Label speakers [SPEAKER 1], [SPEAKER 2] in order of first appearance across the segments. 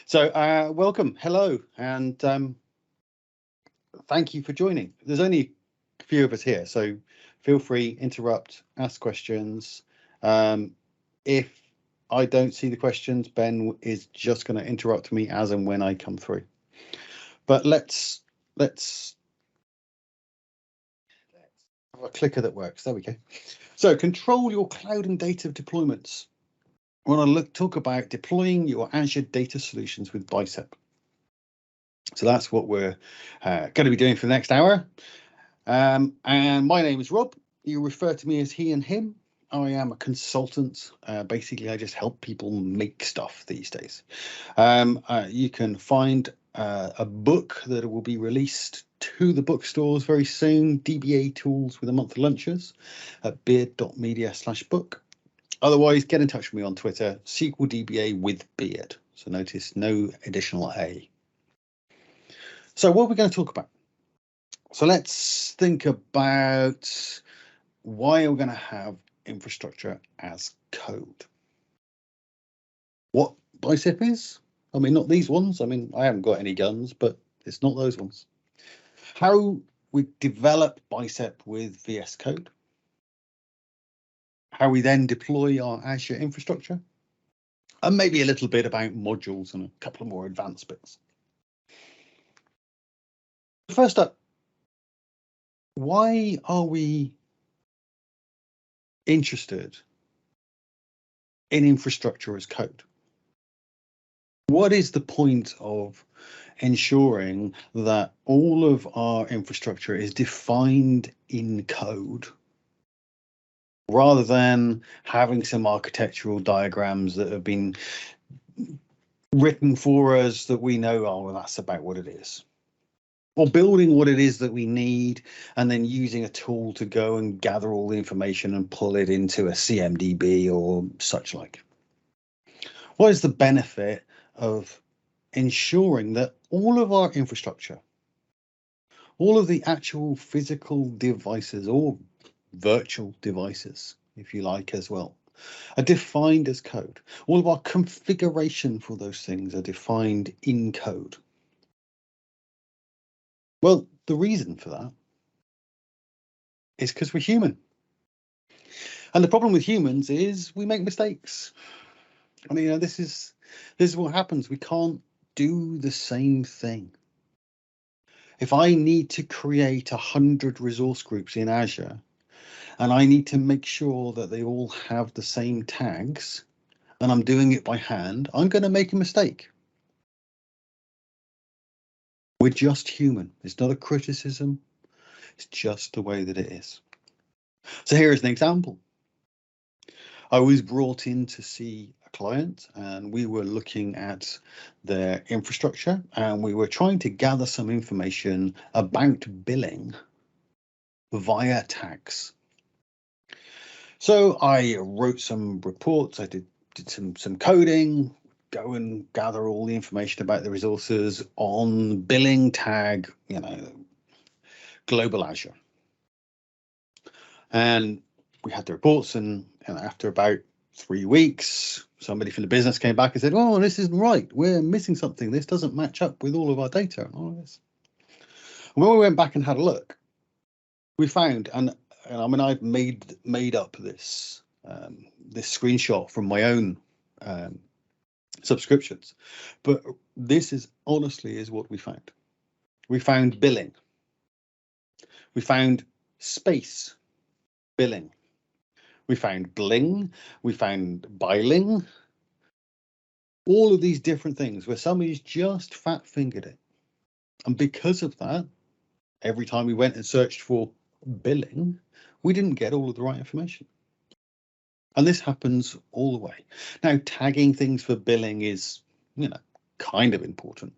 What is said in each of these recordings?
[SPEAKER 1] So welcome, hello, and thank you for joining. There's only a few of us here, so feel free, interrupt, ask questions. If I don't see the questions, Ben is just going to interrupt me as and when I come through. But let's have a clicker that works. There we go. So control your cloud and data deployments. I want to talk about deploying your Azure Data Solutions with Bicep. So that's what we're going to be doing for the next hour. And my name is Rob. You refer to me as he and him. I am a consultant. Basically, I just help people make stuff these days. You can find a book that will be released to the bookstores very soon, DBA Tools with a Month of Lunches at beard.media/book. Otherwise, get in touch with me on Twitter, SQL DBA with Beard. So notice no additional A. So what are we going to talk about? So let's think about why we're going to have infrastructure as code. What Bicep is? I mean, not these ones. I mean, I haven't got any guns, but it's not those ones. How we develop Bicep with VS Code. How we then deploy our Azure infrastructure. And maybe a little bit about modules and a couple of more advanced bits. First up, why are we interested in infrastructure as code? What is the point of ensuring that all of our infrastructure is defined in code rather than having some architectural diagrams that have been written for us that we know, oh, well, that's about what it is? Or building what it is that we need and then using a tool to go and gather all the information and pull it into a CMDB or such like. What is the benefit of ensuring that all of our infrastructure, all of the actual physical devices or virtual devices, if you like, as well, are defined as code? All of our configuration for those things are defined in code. Well, the reason for that is because we're human. And the problem with humans is we make mistakes. I mean, this is what happens. We can't do the same thing. If I need to create 100 resource groups in Azure, and I need to make sure that they all have the same tags, and I'm doing it by hand, I'm going to make a mistake. We're just human. It's not a criticism. It's just the way that it is. So here is an example. I was brought in to see a client and we were looking at their infrastructure and we were trying to gather some information about billing via tags. So I wrote some reports, I did some coding, go and gather all the information about the resources on billing tag, global Azure. And we had the reports, and after about 3 weeks, somebody from the business came back and said, "Oh, this isn't right. We're missing something. This doesn't match up with all of our data." And all this. And when we went back and had a look, we found, and I mean, I've made up this this screenshot from my own subscriptions, but this is honestly is what we found. We found billing. We found space billing. We found bling, we found biling, all of these different things where somebody's just fat fingered it. And because of that, every time we went and searched for billing, we didn't get all of the right information. And this happens all the way. Now, tagging things for billing is, kind of important.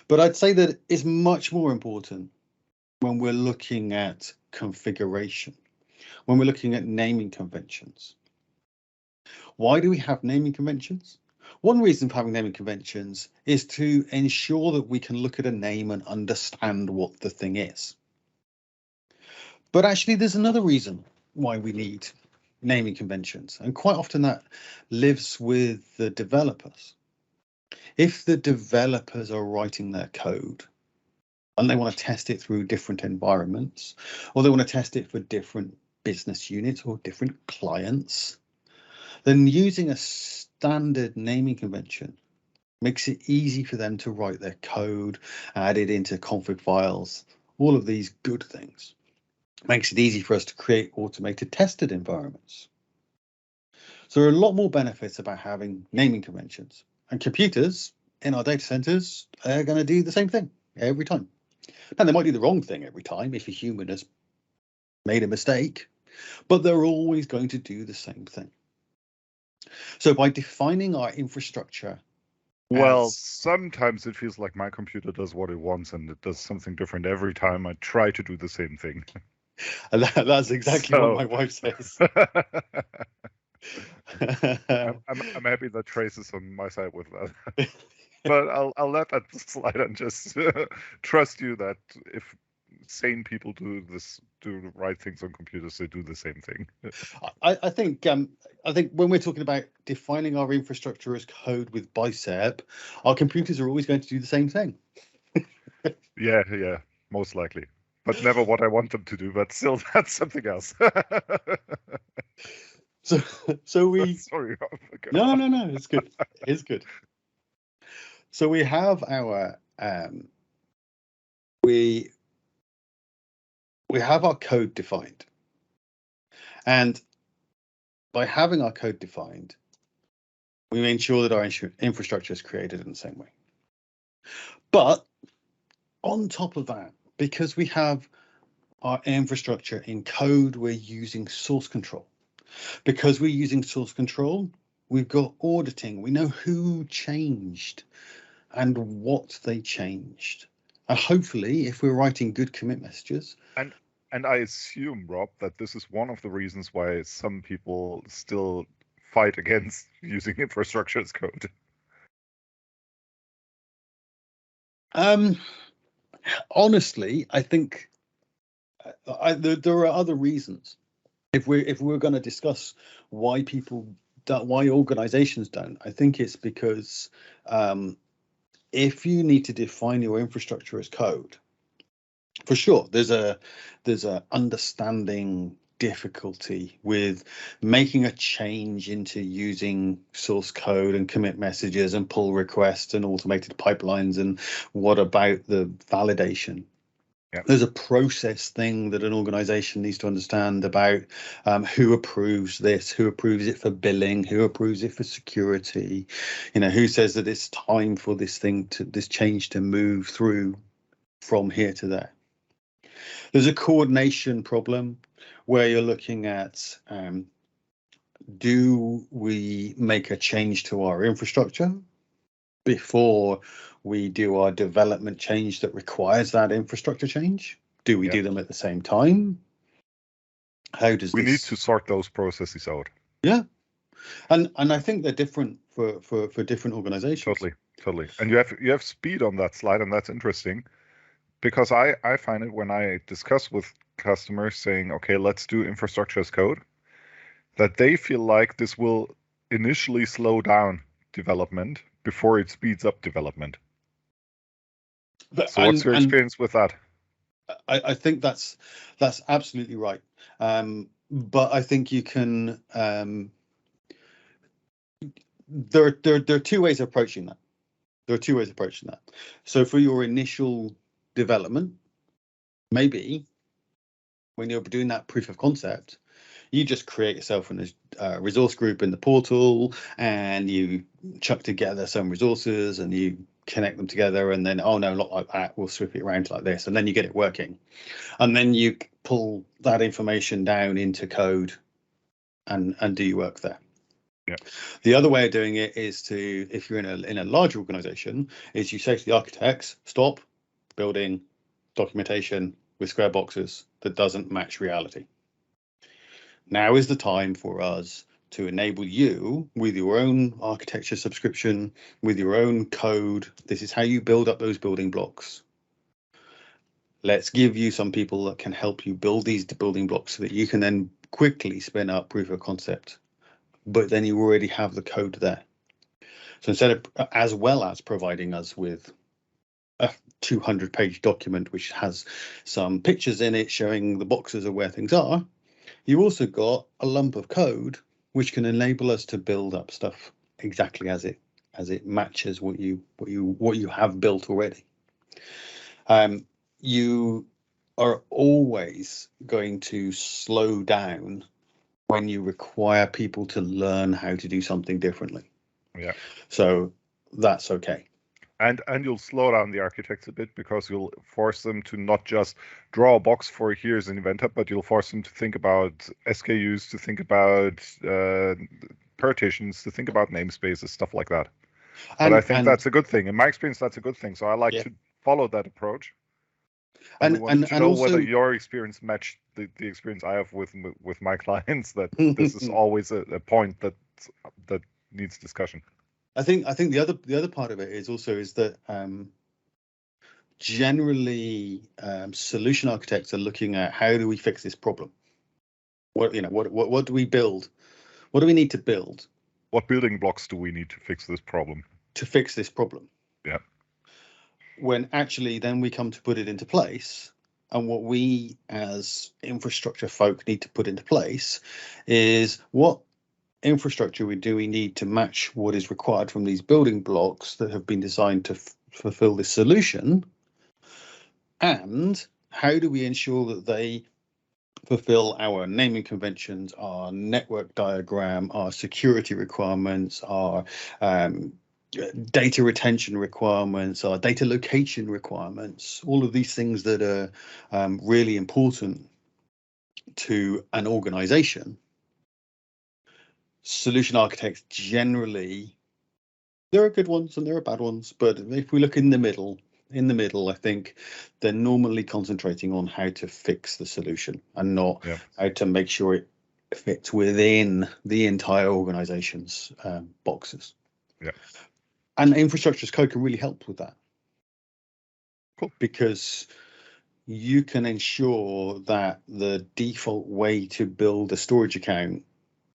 [SPEAKER 1] But I'd say that it's much more important when we're looking at configuration, when we're looking at naming conventions. Why do we have naming conventions? One reason for having naming conventions is to ensure that we can look at a name and understand what the thing is. But actually, there's another reason why we need naming conventions, and quite often that lives with the developers. If the developers are writing their code and they want to test it through different environments, or they want to test it for different business units or different clients, then using a standard naming convention makes it easy for them to write their code, add it into config files, all of these good things. Makes it easy for us to create automated tested environments. So there are a lot more benefits about having naming conventions, and computers in our data centers are going to do the same thing every time. And they might do the wrong thing every time if a human has made a mistake, but they're always going to do the same thing. So by defining our infrastructure,
[SPEAKER 2] well, sometimes it feels like my computer does what it wants and it does something different every time I try to do the same thing.
[SPEAKER 1] And that's exactly what my wife says.
[SPEAKER 2] I'm happy that Trace is on my side with that. But I'll let that slide and just trust you that if sane people do the right things on computers, they do the same thing.
[SPEAKER 1] I think when we're talking about defining our infrastructure as code with Bicep, our computers are always going to do the same thing.
[SPEAKER 2] Yeah, most likely. But never what I want them to do, but still that's something else.
[SPEAKER 1] So we
[SPEAKER 2] sorry.
[SPEAKER 1] No, it's good. It's good. So we have our we have our code defined. And by having our code defined, we ensure that our infrastructure is created in the same way. But on top of that, because we have our infrastructure in code, we're using source control. Because we're using source control, we've got auditing. We know who changed and what they changed. And hopefully, if we're writing good commit messages.
[SPEAKER 2] And I assume, Rob, that this is one of the reasons why some people still fight against using infrastructure as code.
[SPEAKER 1] Honestly, I think there are other reasons. If we're going to discuss why organizations don't, I think it's because if you need to define your infrastructure as code, for sure, there's a understanding difficulty with making a change into using source code and commit messages and pull requests and automated pipelines, and what about the validation? Yep. There's a process thing that an organization needs to understand about who approves this, who approves it for billing, who approves it for security, who says that it's time for this change to move through from here to there. There's a coordination problem where you're looking at, do we make a change to our infrastructure before we do our development change that requires that infrastructure change? Do we do them at the same time? How does
[SPEAKER 2] we need to sort those processes out?
[SPEAKER 1] Yeah, and I think they're different for different organizations.
[SPEAKER 2] Totally. And you have speed on that slide, and that's interesting, because I find it when I discuss with customers saying, okay, let's do infrastructure as code, that they feel like this will initially slow down development before it speeds up development. So what's your experience with that?
[SPEAKER 1] I think that's absolutely right. But I think you can. There are two ways of approaching that. So for your initial development, maybe when you're doing that proof of concept, you just create yourself a resource group in the portal, and you chuck together some resources and you connect them together, and then, oh no, not like that, we'll swip it around like this, and then you get it working, and then you pull that information down into code and do your work there.
[SPEAKER 2] Yeah.
[SPEAKER 1] The other way of doing it is to, if you're in a large organization, is you say to the architects, stop building documentation with square boxes that doesn't match reality. Now is the time for us to enable you with your own architecture subscription, with your own code. This is how you build up those building blocks. Let's give you some people that can help you build these building blocks so that you can then quickly spin up proof of concept. But then you already have the code there. So instead of, as well as providing us with a 200-page document which has some pictures in it showing the boxes of where things are, you also got a lump of code which can enable us to build up stuff exactly as it matches what you have built already. You are always going to slow down when you require people to learn how to do something differently.
[SPEAKER 2] Yeah.
[SPEAKER 1] So that's okay.
[SPEAKER 2] And you'll slow down the architects a bit because you'll force them to not just draw a box for here's an event hub, but you'll force them to think about SKUs, to think about partitions, to think about namespaces, stuff like that. But I think that's a good thing. In my experience, that's a good thing. So I like to follow that approach. And want to know also, whether your experience matched the experience I have with my clients, that this is always a point that needs discussion.
[SPEAKER 1] I think the other part of it is that generally solution architects are looking at how do we fix this problem? What do we build? What do we need to build?
[SPEAKER 2] What building blocks do we need to fix this problem?
[SPEAKER 1] Yeah. When actually then we come to put it into place, and what we as infrastructure folk need to put into place is what infrastructure we need to match what is required from these building blocks that have been designed to fulfill this solution, and how do we ensure that they fulfill our naming conventions, our network diagram, our security requirements, our data retention requirements, our data location requirements, all of these things that are really important to an organization. Solution architects generally, there are good ones and there are bad ones, but if we look in the middle, I think they're normally concentrating on how to fix the solution and not how to make sure it fits within the entire organization's boxes.
[SPEAKER 2] Yeah.
[SPEAKER 1] And infrastructure as code can really help with that.
[SPEAKER 2] Cool.
[SPEAKER 1] Because you can ensure that the default way to build a storage account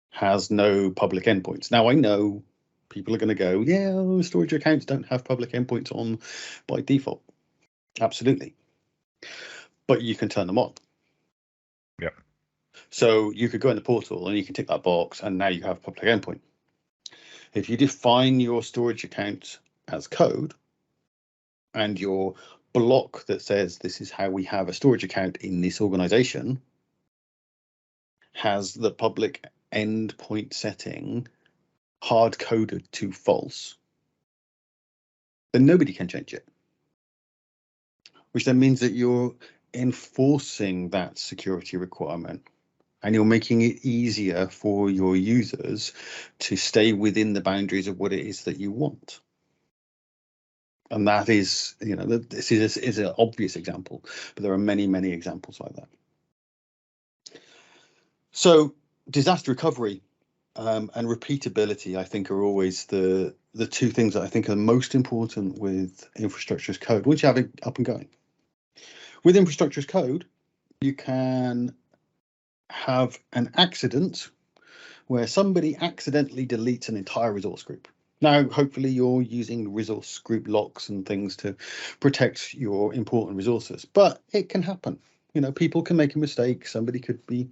[SPEAKER 1] has no public endpoints. Now, I know people are going to go, yeah, storage accounts don't have public endpoints on by default. Absolutely. But you can turn them on.
[SPEAKER 2] Yeah.
[SPEAKER 1] So you could go in the portal and you can tick that box and now you have a public endpoint. If you define your storage account as code and your block that says this is how we have a storage account in this organization has the public endpoint setting hard coded to false, then nobody can change it. Which then means that you're enforcing that security requirement and you're making it easier for your users to stay within the boundaries of what it is that you want. And that is, this is an obvious example, but there are many, many examples like that. So disaster recovery and repeatability, I think, are always the two things that I think are most important with infrastructure as code, which have it up and going. With infrastructure as code, you can have an accident where somebody accidentally deletes an entire resource group. Now, hopefully you're using resource group locks and things to protect your important resources, but it can happen. People can make a mistake. Somebody could be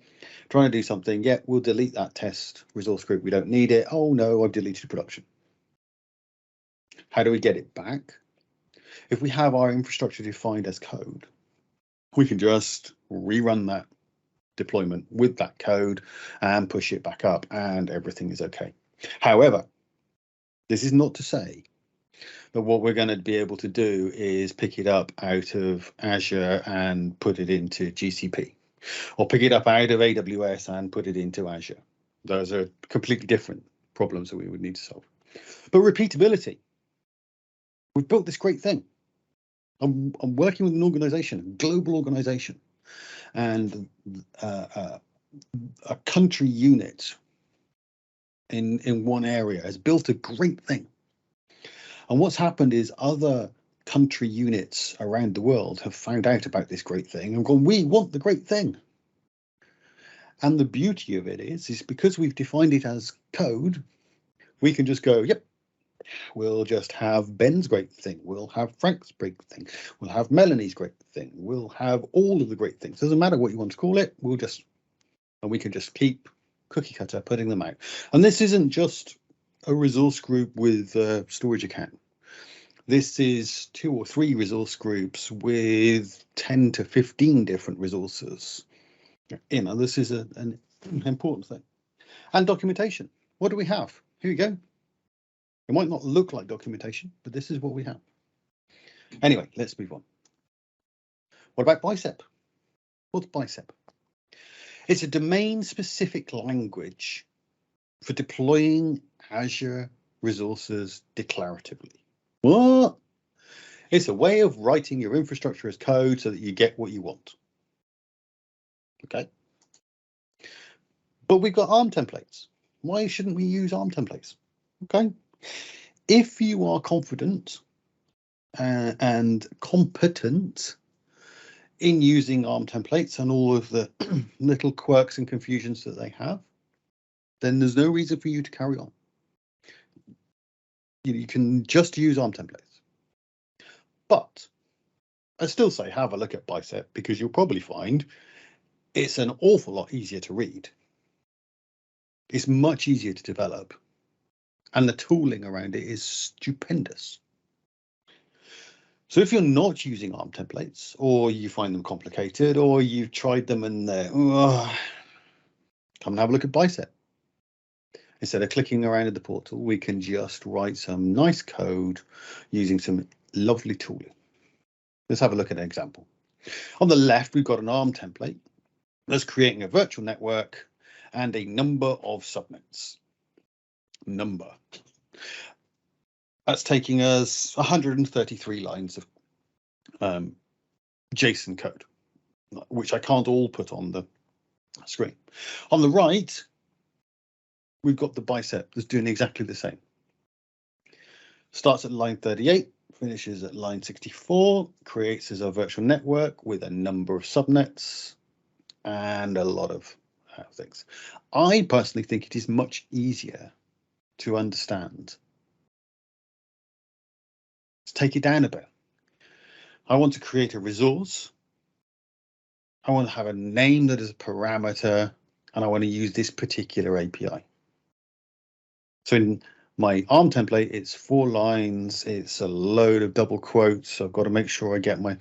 [SPEAKER 1] trying to do something. Yeah, we'll delete that test resource group. We don't need it. Oh no, I've deleted production. How do we get it back? If we have our infrastructure defined as code, we can just rerun that deployment with that code and push it back up and everything is okay. However, this is not to say that what we're going to be able to do is pick it up out of Azure and put it into GCP, or pick it up out of AWS and put it into Azure. Those are completely different problems that we would need to solve. But repeatability. We've built this great thing. I'm working with an organization, a global organization, and a country unit in one area has built a great thing. And what's happened is other country units around the world have found out about this great thing and gone, we want the great thing. And the beauty of it is because we've defined it as code, we can just go, yep, we'll just have Ben's great thing. We'll have Frank's great thing. We'll have Melanie's great thing. We'll have all of the great things. Doesn't matter what you want to call it. And we can just keep cookie cutter putting them out. And this isn't just a resource group with a storage account. This is 2 or 3 resource groups with 10 to 15 different resources. This is an important thing. And documentation. What do we have? Here we go. It might not look like documentation, but this is what we have. Anyway, let's move on. What about Bicep? What's Bicep? It's a domain-specific language for deploying Azure resources declaratively. What? It's a way of writing your infrastructure as code so that you get what you want. Okay. But we've got ARM templates. Why shouldn't we use ARM templates? Okay. If you are confident and competent in using ARM templates and all of the little quirks and confusions that they have, then there's no reason for you to carry on. You can just use ARM templates. But I still say have a look at Bicep because you'll probably find it's an awful lot easier to read. It's much easier to develop. And the tooling around it is stupendous. So if you're not using ARM templates, or you find them complicated, or you've tried them and they're, come and have a look at Bicep. Instead of clicking around at the portal, we can just write some nice code using some lovely tooling. Let's have a look at an example. On the left, we've got an ARM template that's creating a virtual network and a number of subnets. Number. That's taking us 133 lines of JSON code, which I can't all put on the screen. On the right, we've got the Bicep that's doing exactly the same. Starts at line 38, finishes at line 64, creates as a virtual network with a number of subnets and a lot of things. I personally think it is much easier to understand. Let's take it down a bit. I want to create a resource. I want to have a name that is a parameter, and I want to use this particular API. So in my ARM template, it's 4 lines. It's a load of double quotes. So I've got to make sure I get my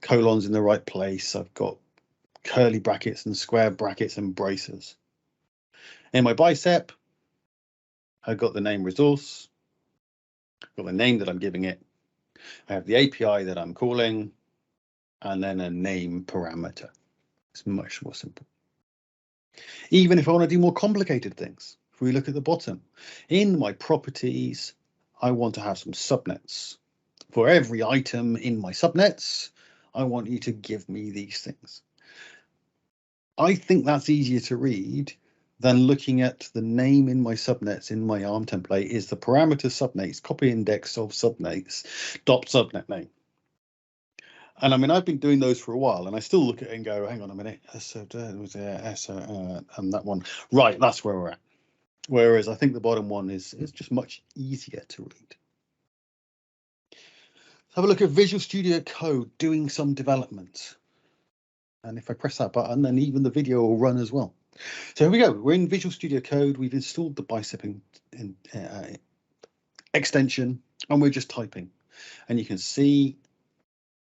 [SPEAKER 1] colons in the right place. I've got curly brackets and square brackets and braces. In my Bicep, I've got the name resource. I've got the name that I'm giving it. I have the API that I'm calling, and then a name parameter. It's much more simple. Even if I want to do more complicated things, if we look at the bottom, in my properties, I want to have some subnets. For every item in my subnets, I want you to give me these things. I think that's easier to read than looking at the name in my subnets in my ARM template is the parameter subnets, copy index of subnets, dot subnet name. And I mean, I've been doing those for a while, and I still look at it and go, hang on a minute, and that one. Right, that's where we're at. Whereas I think the bottom one is just much easier to read. Let's have a look at Visual Studio Code doing some development. And if I press that button, then even the video will run as well. So here we go. We're in Visual Studio Code. We've installed the Bicep extension, and we're just typing. And you can see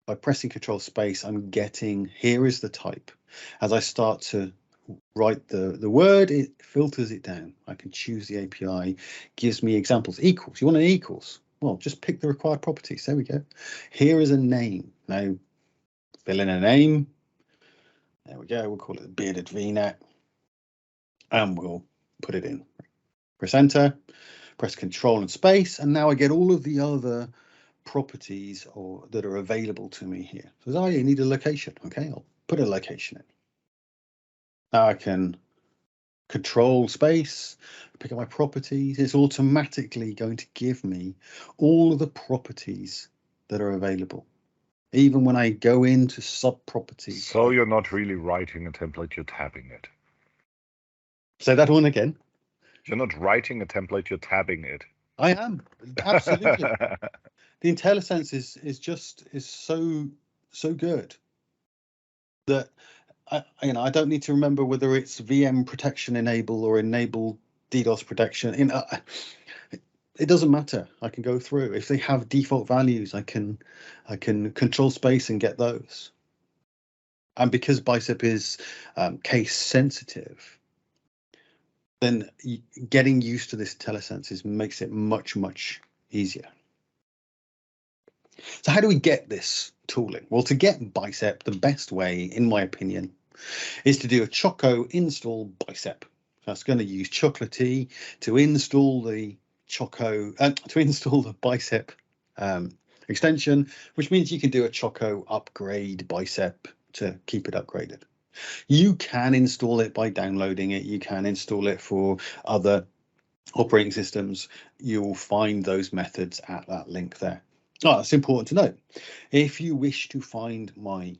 [SPEAKER 1] by pressing Control Space, I'm getting, here is the type. As I start to write the word, it filters it down. I can choose the API, gives me examples. Equals. You want an equals? Well, just pick the required properties. There we go. Here is a name. Now, fill in a name. There we go. We'll call it bearded VNet. And we'll put it in. Press enter, press Control and space, and now I get all of the other properties that are available to me here. So oh, you need a location. Okay, I'll put a location in. Now I can Control space, pick up my properties. It's automatically going to give me all of the properties that are available. Even when I go into sub-properties.
[SPEAKER 2] So you're not really writing a template, you're tabbing it.
[SPEAKER 1] Say that one again.
[SPEAKER 2] You're not writing a template, you're tabbing it.
[SPEAKER 1] I am, absolutely. The IntelliSense is so good that I don't need to remember whether it's VM protection enable or enable DDoS protection. It doesn't matter. I can go through. If they have default values, I can control space and get those. And because Bicep is case sensitive, then getting used to this IntelliSense makes it much easier. So how do we get this tooling? Well, to get Bicep, the best way, in my opinion, is to do a choco install Bicep. That's going to use Chocolatey to install the Bicep extension, which means you can do a choco upgrade Bicep to keep it upgraded. You can install it by downloading it. You can install it for other operating systems. You'll find those methods at that link there. Oh, it's important to note. If you wish to find my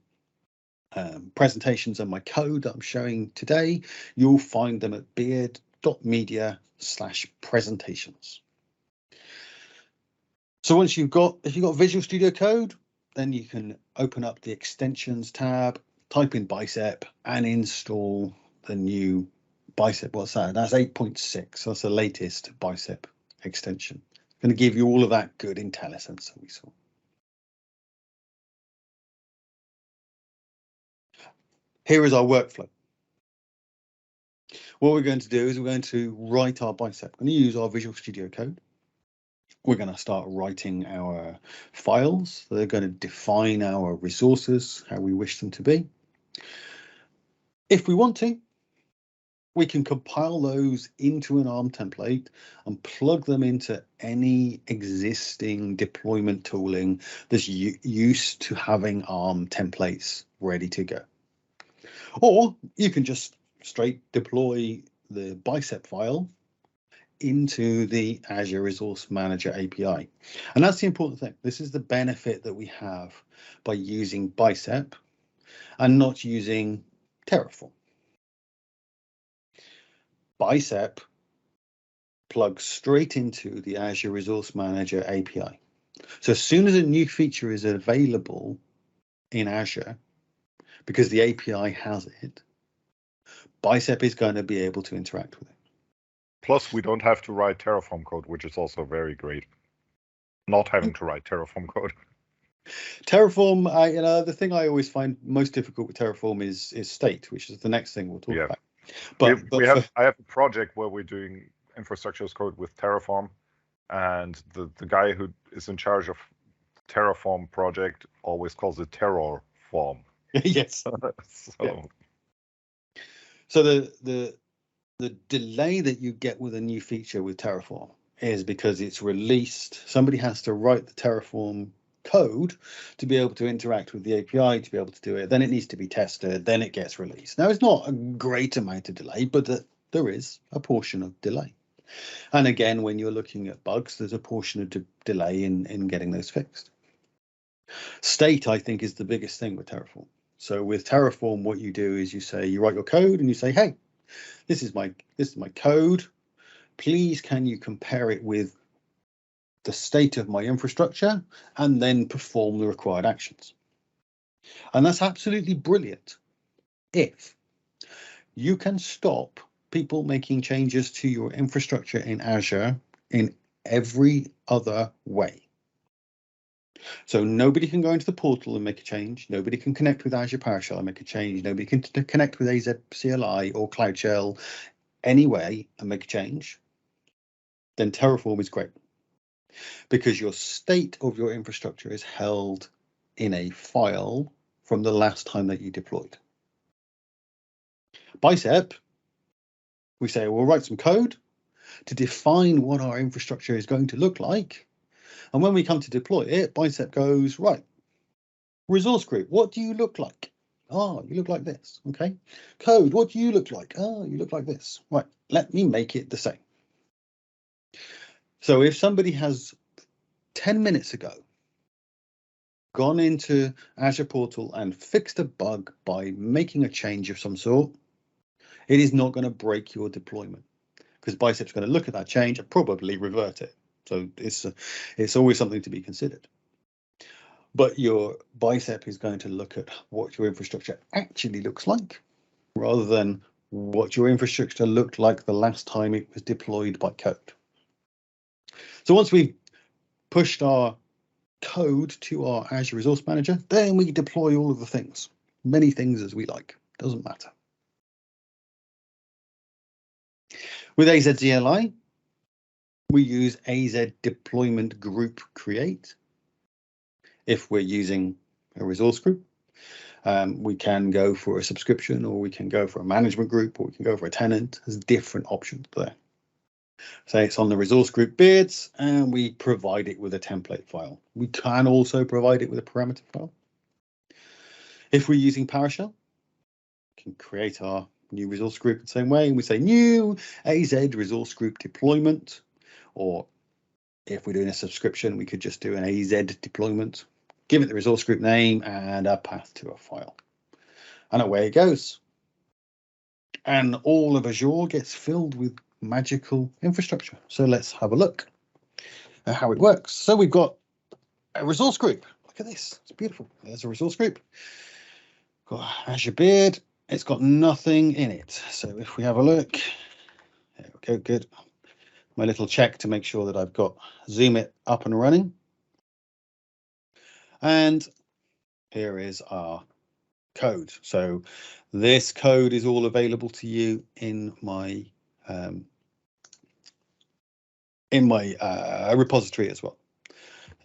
[SPEAKER 1] presentations and my code that I'm showing today, you'll find them at beard.media/presentations. So once if you've got Visual Studio Code, then you can open up the extensions tab, type in Bicep and install the new Bicep. What's that? That's 8.6. So that's the latest Bicep extension. Going to give you all of that good IntelliSense that we saw. Here is our workflow. What we're going to do is we're going to write our Bicep. We're going to use our Visual Studio Code. We're going to start writing our files. They're going to define our resources, how we wish them to be. If we want to, we can compile those into an ARM template and plug them into any existing deployment tooling that's used to having ARM templates ready to go. Or you can just straight deploy the Bicep file into the Azure Resource Manager API. And that's the important thing. This is the benefit that we have by using Bicep and not using Terraform. Bicep plugs straight into the Azure Resource Manager API. So as soon as a new feature is available in Azure, because the API has it, Bicep is going to be able to interact with it.
[SPEAKER 2] Plus, we don't have to write Terraform code, which is also very great. Not having to write Terraform code.
[SPEAKER 1] Terraform, the thing I always find most difficult with Terraform is state, which is the next thing we'll talk about. But
[SPEAKER 2] I have a project where we're doing infrastructure as code with Terraform, and the guy who is in charge of Terraform project always calls it Terrorform.
[SPEAKER 1] Yes. So the delay that you get with a new feature with Terraform is because it's released. Somebody has to write the Terraform code to be able to interact with the API, to be able to do it. Then it needs to be tested. Then it gets released. Now, it's not a great amount of delay, but there is a portion of delay. And again, when you're looking at bugs, there's a portion of delay in getting those fixed. State, I think, is the biggest thing with Terraform. So with Terraform, what you do is you write your code and you say, hey, this is my code. Please, can you compare it with the state of my infrastructure and then perform the required actions? And that's absolutely brilliant if you can stop people making changes to your infrastructure in Azure in every other way. So nobody can go into the portal and make a change. Nobody can connect with Azure PowerShell and make a change. Nobody can connect with AZ CLI or Cloud Shell anyway and make a change. Then Terraform is great because your state of your infrastructure is held in a file from the last time that you deployed. Bicep, we say we'll write some code to define what our infrastructure is going to look like. And when we come to deploy it, Bicep goes, right, resource group, what do you look like? Oh, you look like this. Okay. Code, what do you look like? Oh, you look like this. Right, let me make it the same. So if somebody has 10 minutes ago gone into Azure Portal and fixed a bug by making a change of some sort, it is not going to break your deployment, because Bicep's going to look at that change and probably revert it. So it's always something to be considered. But your Bicep is going to look at what your infrastructure actually looks like, rather than what your infrastructure looked like the last time it was deployed by code. So once we've pushed our code to our Azure Resource Manager, then we deploy all of the things, many things as we like, doesn't matter. With AZ CLI, we use AZ deployment group create. If we're using a resource group, we can go for a subscription, or we can go for a management group, or we can go for a tenant. There's different options there. So it's on the resource group bids, and we provide it with a template file. We can also provide it with a parameter file. If we're using PowerShell, we can create our new resource group the same way, and we say new AZ resource group deployment, or if we're doing a subscription, we could just do an AZ deployment, give it the resource group name and a path to a file, and away it goes. And all of Azure gets filled with magical infrastructure. So let's have a look at how it works. So we've got a resource group. Look at this, it's beautiful. There's a resource group. Got Azure Beard. It's got nothing in it. So if we have a look, there we go, good. My little check to make sure that I've got Zoom it up and running. And here is our code. So this code is all available to you in my repository as well.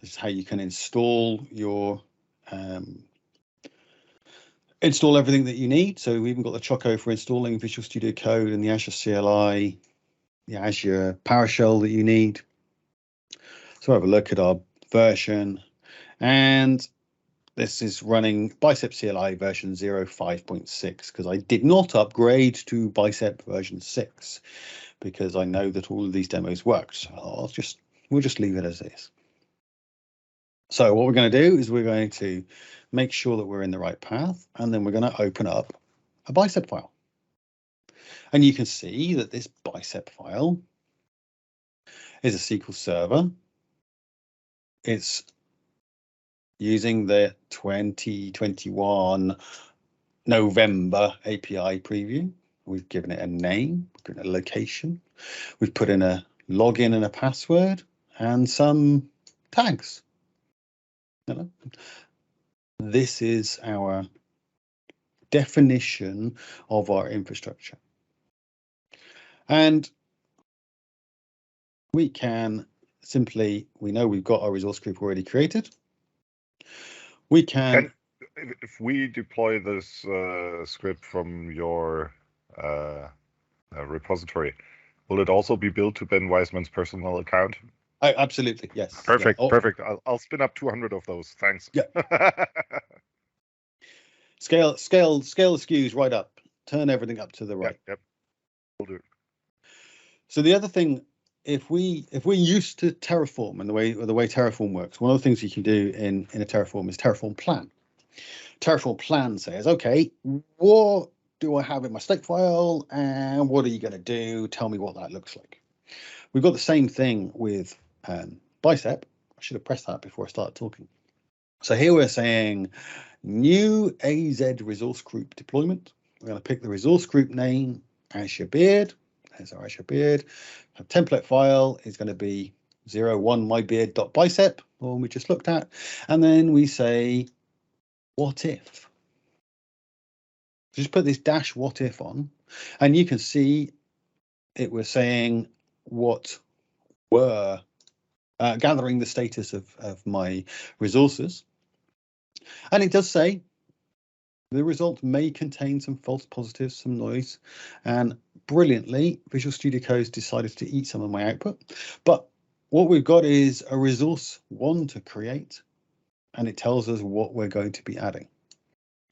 [SPEAKER 1] This is how you can install your install everything that you need. So we even got the Choco for installing Visual Studio Code and the Azure CLI, the Azure PowerShell that you need. So have a look at our version, and this is running Bicep CLI version 0.5.6, because I did not upgrade to Bicep version 6 because I know that all of these demos work. So we'll just leave it as is. So what we're going to do is we're going to make sure that we're in the right path, and then we're going to open up a Bicep file. And you can see that this Bicep file is a SQL Server. It's using the 2021 November API preview. We've given it a name, we've given it a location, we've put in a login and a password and some tags. This is our definition of our infrastructure. And we can simply, we know we've got our resource group already created. We can,
[SPEAKER 2] if we deploy this script from your repository, will it also be built to Ben Wiseman's personal account?
[SPEAKER 1] Absolutely, yes.
[SPEAKER 2] Perfect,
[SPEAKER 1] yeah.
[SPEAKER 2] Perfect. I'll spin up 200 of those. Thanks.
[SPEAKER 1] Yeah. Scale the SKUs right up. Turn everything up to the right.
[SPEAKER 2] Yep. We'll do it.
[SPEAKER 1] So the other thing, if we're used to Terraform and the way Terraform works, one of the things you can do in a Terraform is Terraform plan. Terraform plan says, okay, what do I have in my stake file, and what are you going to do? Tell me what that looks like. We've got the same thing with Bicep. I should have pressed that before I started talking. So here we're saying new AZ resource group deployment. We're going to pick the resource group name, Azure Beard. There's our Azure Beard. Our template file is going to be 01mybeard.bicep, the one we just looked at. And then we say, what if? Just put this dash what if on, and you can see it was saying what were gathering the status of my resources. And it does say the result may contain some false positives, some noise, and brilliantly, Visual Studio Code's decided to eat some of my output, but what we've got is a resource 1 to create, and it tells us what we're going to be adding.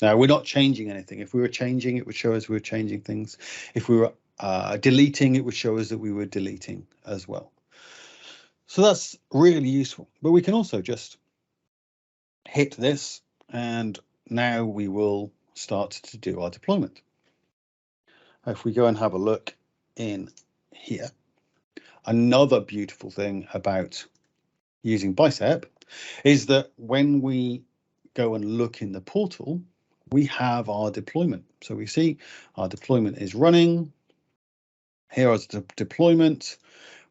[SPEAKER 1] Now, we're not changing anything. If we were changing, it would show us we were changing things. If we were deleting, it would show us that we were deleting as well. So that's really useful. But we can also just hit this, and now we will start to do our deployment. If we go and have a look in here, another beautiful thing about using Bicep is that when we go and look in the portal, we have our deployment. So we see our deployment is running. Here is the deployment.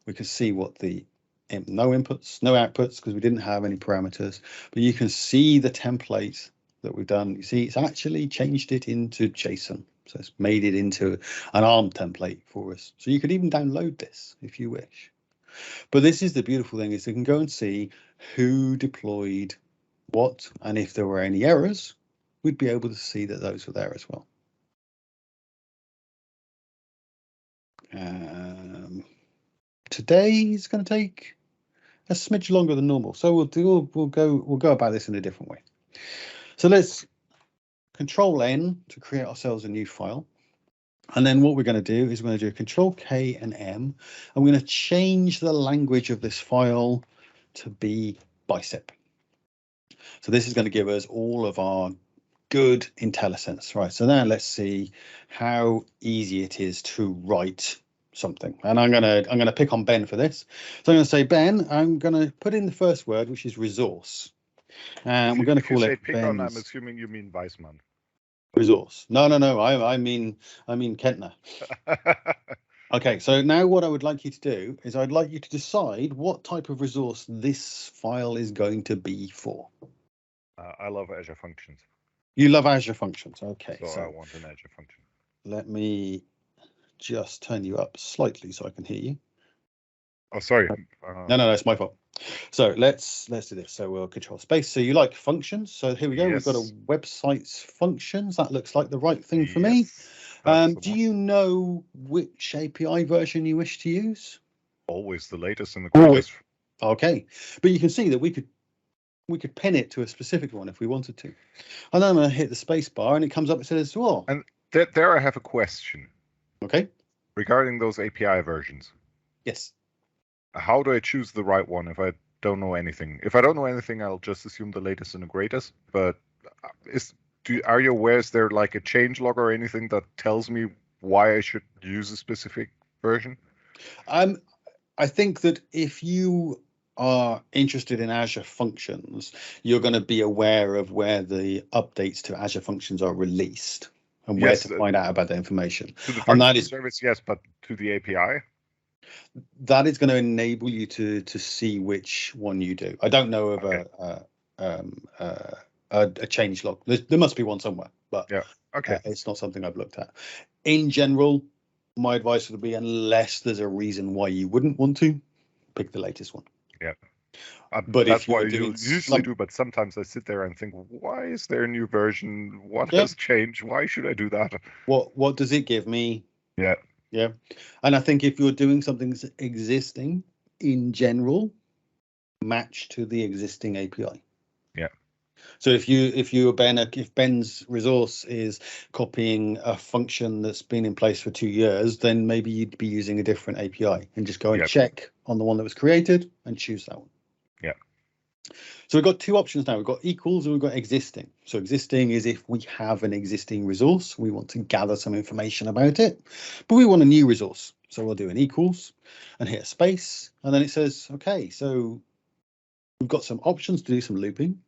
[SPEAKER 1] We can see what the no inputs, no outputs, because we didn't have any parameters, but you can see the template that we've done. You see, it's actually changed it into JSON. So it's made it into an ARM template for us. So you could even download this if you wish. But this is the beautiful thing, is you can go and see who deployed what, and if there were any errors, we'd be able to see that those were there as well. Today is going to take a smidge longer than normal, so we'll go about this in a different way. So let's Control N to create ourselves a new file, and then what we're going to do is we're going to do Control K and M, and we're going to change the language of this file to be Bicep. So this is going to give us all of our good IntelliSense, right? So now let's see how easy it is to write something, and I'm gonna pick on Ben for this. So I'm going to say, Ben, I'm going to put in the first word, which is resource, and we're going to call it
[SPEAKER 2] pick
[SPEAKER 1] Ben's.
[SPEAKER 2] on, I'm assuming you mean Weissman.
[SPEAKER 1] Resource. No. I mean Kentner. Okay, so now what I would like you to do is I'd like you to decide what type of resource this file is going to be for.
[SPEAKER 2] I love Azure Functions.
[SPEAKER 1] You love Azure Functions. Okay,
[SPEAKER 2] so I want an Azure function.
[SPEAKER 1] Let me just turn you up slightly so I can hear you.
[SPEAKER 2] Oh, sorry.
[SPEAKER 1] No, it's my fault. So let's do this. So we'll Control Space. So you like functions? So here we go.
[SPEAKER 2] Yes.
[SPEAKER 1] We've got a website's functions. That looks like the right thing for me. Do you know which API version you wish to use?
[SPEAKER 2] Always the latest and the greatest.
[SPEAKER 1] Okay, but you can see that we could pin it to a specific one if we wanted to. And then I'm going to hit the space bar, and it comes up and says, "Well."
[SPEAKER 2] And there I have a question.
[SPEAKER 1] Okay.
[SPEAKER 2] Regarding those API versions.
[SPEAKER 1] Yes.
[SPEAKER 2] How do I choose the right one if I don't know anything? If I don't know anything, I'll just assume the latest and the greatest. But are you aware, is there like a change log or anything that tells me why I should use a specific version?
[SPEAKER 1] I think that if you are interested in Azure Functions, you're going to be aware of where the updates to Azure Functions are released and where to find out about the information.
[SPEAKER 2] To the function service, yes, but to the API?
[SPEAKER 1] That is going to enable you to see which one you do. I don't know of a change log. There must be one somewhere, but
[SPEAKER 2] yeah, okay.
[SPEAKER 1] It's not something I've looked at. In general, my advice would be, unless there's a reason why you wouldn't want to, pick the latest one.
[SPEAKER 2] Yeah.
[SPEAKER 1] But
[SPEAKER 2] that's what you usually do, but sometimes I sit there and think, why is there a new version? What has changed? Why should I do that?
[SPEAKER 1] What does it give me? Yeah. And I think if you're doing something existing, in general, match to the existing API.
[SPEAKER 2] Yeah.
[SPEAKER 1] So if Ben's resource is copying a function that's been in place for 2 years, then maybe you'd be using a different API and just go and check on the one that was created and choose that one.
[SPEAKER 2] Yeah.
[SPEAKER 1] So we've got two options now. We've got equals and we've got existing. So existing is if we have an existing resource, we want to gather some information about it, but we want a new resource. So we'll do an equals and hit a space, and then it says, okay, so we've got some options to do some looping.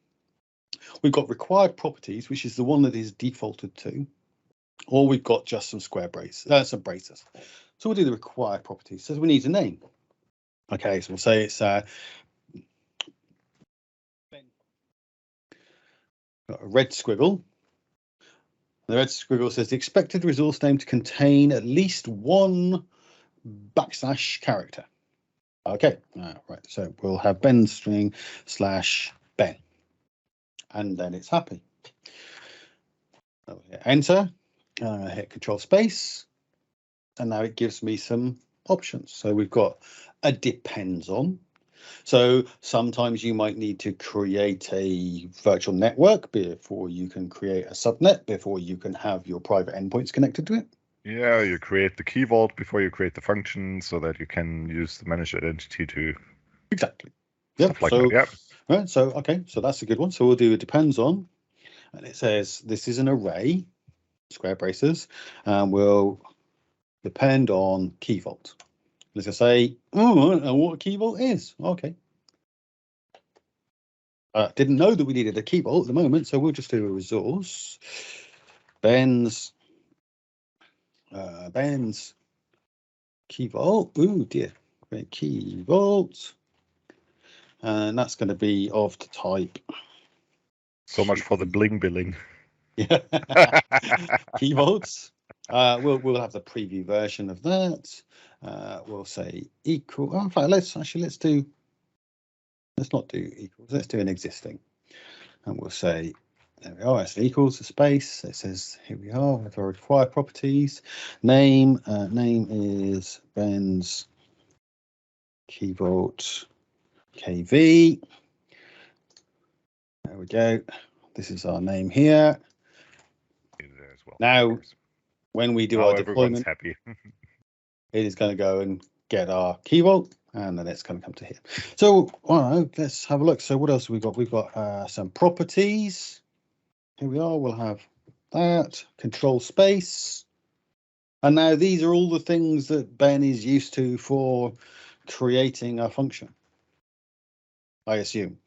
[SPEAKER 1] We've got required properties, which is the one that is defaulted to, or we've got just some square braces, some braces. So we'll do the required properties. So we need a name. Okay, so we'll say it's got a red squiggle. The red squiggle says the expected resource name to contain at least one / character. Okay, right. So we'll have Ben string / Ben, and then it's happy. I'll hit enter. I'm going to hit Control Space, And now it gives me some options. So we've got a depends on. So sometimes you might need to create a virtual network before you can create a subnet, before you can have your private endpoints connected to it.
[SPEAKER 2] Yeah, you create the key vault before you create the function so that you can use the managed identity to
[SPEAKER 1] Exactly.
[SPEAKER 2] stuff like that. Yeah.
[SPEAKER 1] Right. So, okay. So that's a good one. So we'll do a depends on, and it says this is an array, square braces, and we'll depend on key vault. Let's just say, oh, I don't know what a key vault is. Okay. Didn't know that we needed a key vault at the moment, so we'll just do a resource. Ben's key vault. Oh dear. Okay, key vault. And that's going to be of the type.
[SPEAKER 2] So much for the bling billing.
[SPEAKER 1] Yeah. Key vaults. We'll have the preview version of that. We'll say equal. Oh, in fact, let's not do equals. Let's do an existing, and we'll say there we are. It's equals a space. It says here we are with our required properties. Name is Ben's key vault KV. There we go. This is our name here.
[SPEAKER 2] As well,
[SPEAKER 1] now, when we do our deployment,
[SPEAKER 2] happy.
[SPEAKER 1] it is going to go and get our key vault, and then it's going to come to here. So, all right, let's have a look. So, what else have we got? We've got some properties. Here we are. We'll have that control space, and now these are all the things that Ben is used to for creating a function. I assume,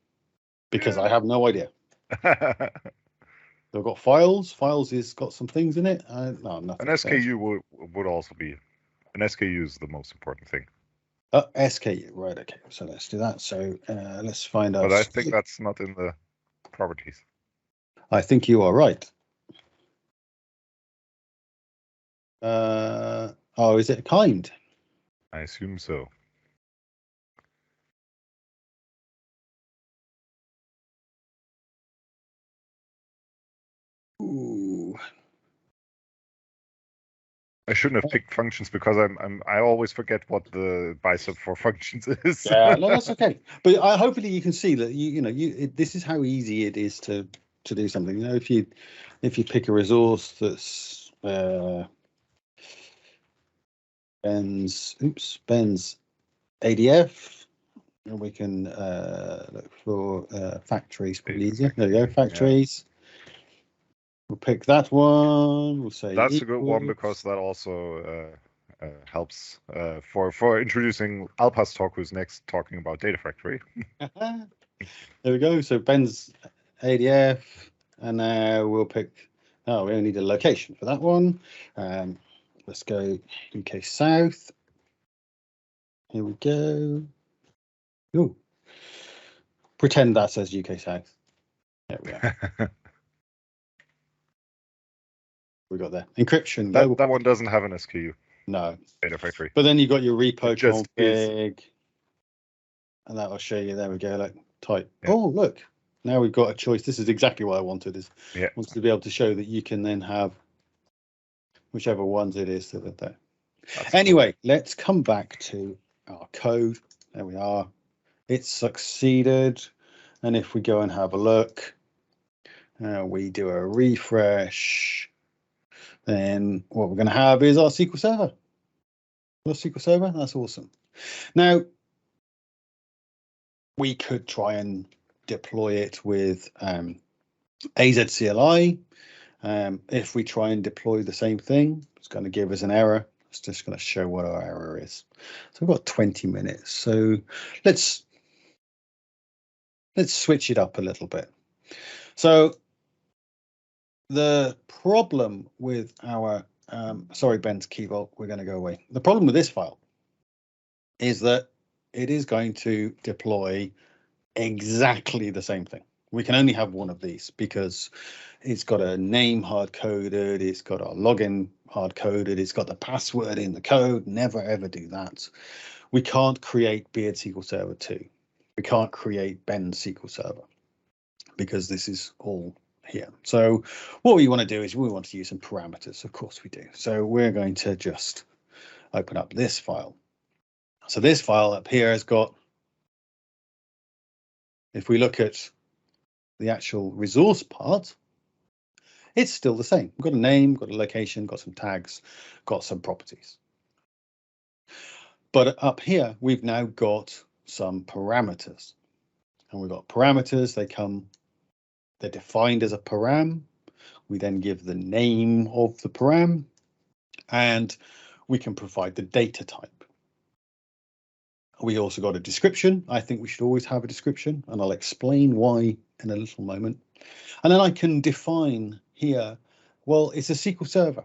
[SPEAKER 1] because I have no idea. They've got files. Files has got some things in it. No, nothing.
[SPEAKER 2] An SKU would also be. An SKU is the most important thing.
[SPEAKER 1] SKU, right? Okay, so let's do that. So let's find out.
[SPEAKER 2] But I think that's not in the properties.
[SPEAKER 1] I think you are right. Oh, is it kind?
[SPEAKER 2] I assume so.
[SPEAKER 1] Ooh.
[SPEAKER 2] I shouldn't have picked functions because I always forget what the bicep for functions is.
[SPEAKER 1] Yeah, no, that's okay. But hopefully you can see that this is how easy it is to do something. You know, if you pick a resource that's Ben's ADF, and we can look for factories. Probably easier. There we go, factories. Yeah. We'll pick that one. We'll say
[SPEAKER 2] that's a good one because that also helps for introducing Alpa's talk, who's next talking about Data Factory.
[SPEAKER 1] There we go. So Ben's ADF, and now we'll pick. Oh, we only need a location for that one. Let's go UK South. Here we go. Ooh. Pretend that says UK South. There we are. We got there. Encryption.
[SPEAKER 2] That one doesn't have an SKU.
[SPEAKER 1] No.
[SPEAKER 2] Data Factory.
[SPEAKER 1] But then you've got your repo config, and that will show you. There we go. Like type. Yeah. Oh, look. Now we've got a choice. This is exactly what I wanted. I wanted to be able to show that you can then have whichever ones it is that are there. Anyway, cool. Let's come back to our code. There we are. It's succeeded. And if we go and have a look, we do a refresh, then what we're going to have is our SQL Server. Our SQL Server, that's awesome. Now, we could try and deploy it with AZ CLI. If we try and deploy the same thing, it's going to give us an error. It's just going to show what our error is. So we've got 20 minutes. So let's switch it up a little bit. So the problem with our, sorry, Ben's key vault, we're going to go away. The problem with this file is that it is going to deploy exactly the same thing. We can only have one of these because it's got a name hard-coded, it's got our login hard-coded, it's got the password in the code. Never, ever do that. We can't create Beard SQL Server 2. We can't create Ben SQL Server because this is all here. So what we want to do is we want to use some parameters. Of course we do. So we're going to just open up this file. So this file up here has got, if we look at the actual resource part, it's still the same. We've got a name, got a location, got some tags, got some properties. But up here, we've now got some parameters. And we've got parameters, they're defined as a param. We then give the name of the param, and we can provide the data type. We also got a description. I think we should always have a description, and I'll explain why in a little moment. And then I can define here, well, it's a SQL Server.